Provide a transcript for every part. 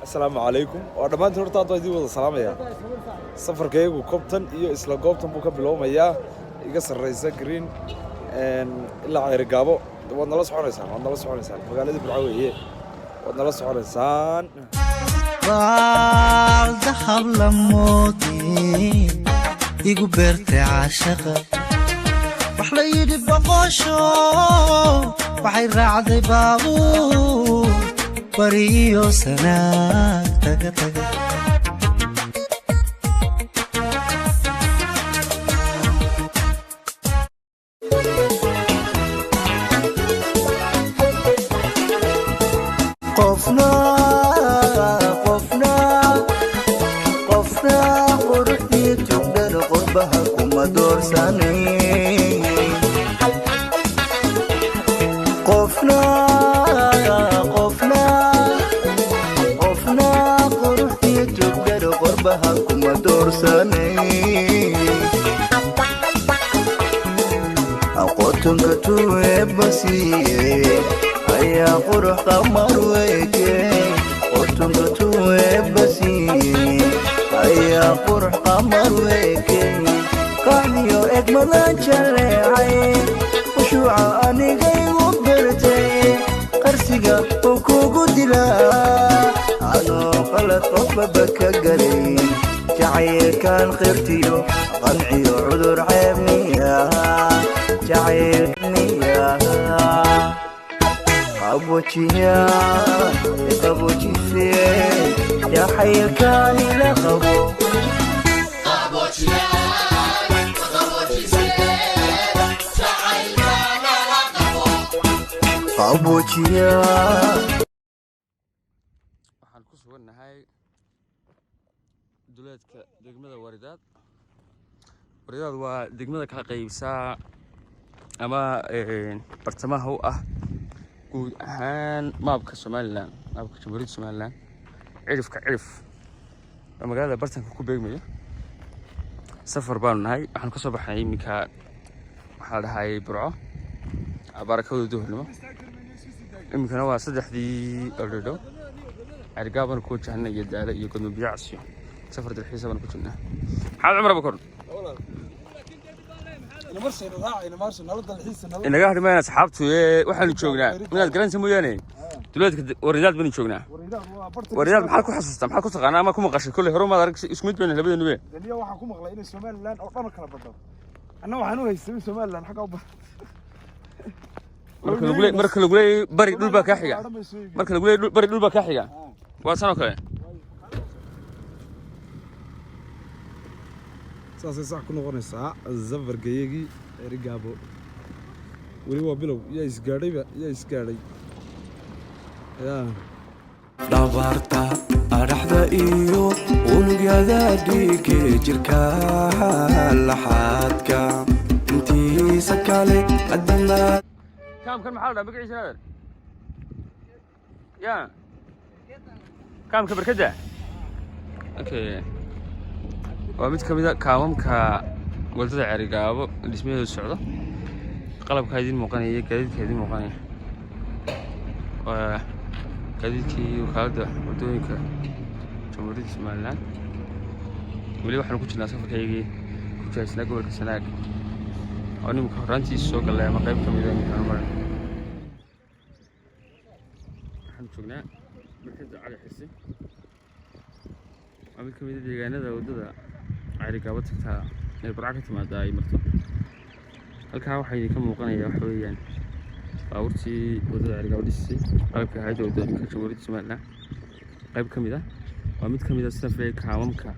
السلام عليكم ودمان horta dad idin wada salaamaya safarkaygu koobtan iyo isla goobtan buu ka biloomaya iga sareysa green ilaa Ceyrgaabo waad nala soconaysaan magaalada Burcaweeye waad nala soconaysaan dahab la moodi igu beertay caashaqa wax la yidhi boqosho waxay raacday baabuur bariyo sanaag taga qofna qurxii jubdhar qurbaha kuma doorsanay qofna qurxii jubdhar qurbaha kuma doorsanay aqoonka tuwe basiye ayaa qurux qamar weeke aqoonka tuwe basiye ayaa qurux qamar weeke qaaniyo egmadan jaleecay khushuuca anigaygu bertay qarsiga oo kugu dilaa anoo qalad qofba ka galay jacaylkan qirtiyo qanciyo cudur ceebniya jacaylniya qabojiya يا حي كان لخبو قبوتيا waxaan ku sugannahay duleedka degmada Waridaad waa degmada kala qaybsaa ama bartamaha u ah guud ahaan maabka Soomaaliland maabka Jamhuuriyadda Soomaaliland cirif magaalada bartanka ku beegmaya safar baan nahay waxaan ka soo baxay iminka waxa la dhahay Burco barakada duhurnimo imikana waa saddexdii aldhow Ceyrgaabo ku jahanay iyo daala iyo godmo biyacsiyo safar dalxiis baan ku jirnaa maxamed Cumar Bakar inaga hadmaan asxaabtu waxaanu joognaa inaad garanaysa mooyaane duleedka Waridaad baan joognaa Waridaad maxaa ku xasuustaa maxaa ku taqaanaa ama ku maqashay kulli hore ma arag isku mid baan labadeennu daliya waxa ku maqlay in Soomaaliland oo dhan kala badho anna waxaan u haystay Soomaaliland xaqa u bad marka lagu leeyahay bari dhul baa ka xiga bari dhul baa ka xiga waa sano kale saasay sax ku noqonaysaa safarkayagii Ceyrgaabo weli waa bilow yaa isgaadhay dhabarta araxda iyo unugyada dhiigga jirka laxaadka intiisa kale adana kaamkan maxaa la dhahaa magaciisa naadir yaa kaamka barkada okay waa mid ka mid ah kaamamka wadada Ceyrgaabo dhismaheedu socdo qalabka idin muuqanaya gaadiidka idin muuqanaya waa gaadiidkii wakaalada wadooyinka Jamhuuriyadda Soomaaliland weli waxaan ku jirnaa safarkaygii ku jaaysnaa gobolka Sanaag oo nimka horaantiisa soo galay ama qayb ka mid ah waxaan maray waxaan joognaa markada cali xisi waa mid ka mid ah deegaanada wadada Ceyrgaabo tagtaa ee Burco ka timaada ay marto halkaa waxaa idinka muuqanaya waxa weeyaan baabuurtii wadada Ceyrgaabo dhisay qalabka hay'adda wadooyinka Jamhuuriyadda Soomaaliland qayb ka mid ah waa mid ka mid ah safar kaamamka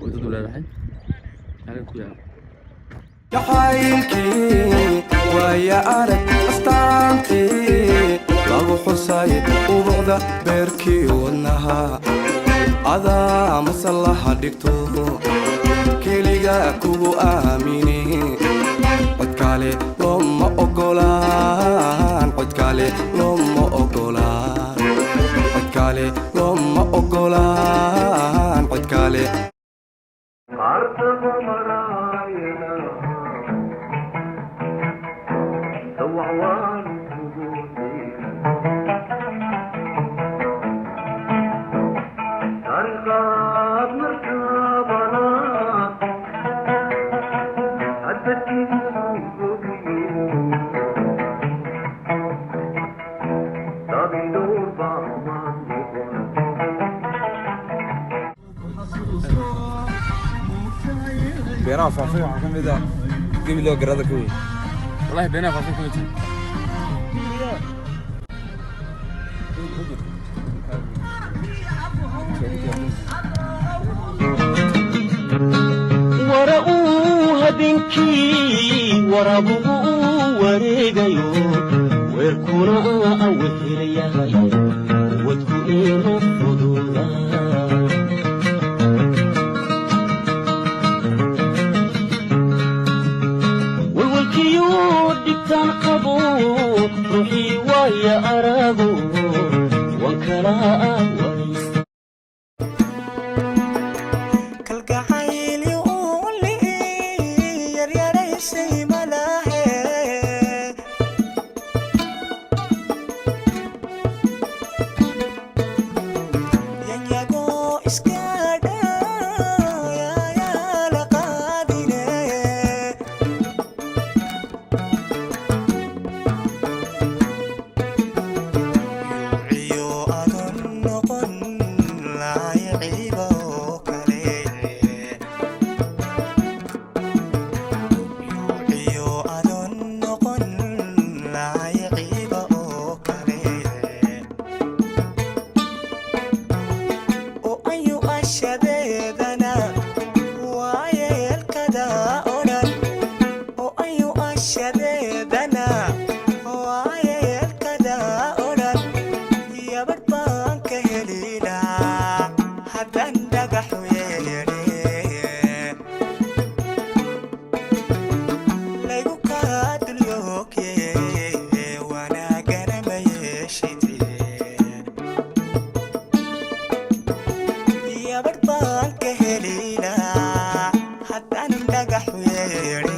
wadadu leedahay halkan ku yaal jacaylkii waaya arag astaantii lagu xusay ubuucda beerkii wadnaha adaa masallaha dhigto keliga kugu aamini codkale looma ogolaan codkale looma ogolaan codkale looma ogolaan codkale بينها فافي وحكم إذا قبل لو قرادة كوي والله بينها فاصل كويس. ورأوها بنكي ورابوه وريقيو ويركونا أوثر يا غيو وتكوين الفضولا والكيو دكتان قبو روحي ويا أراغو وانكلا يا بربان كهليلا حتى ندقح ويري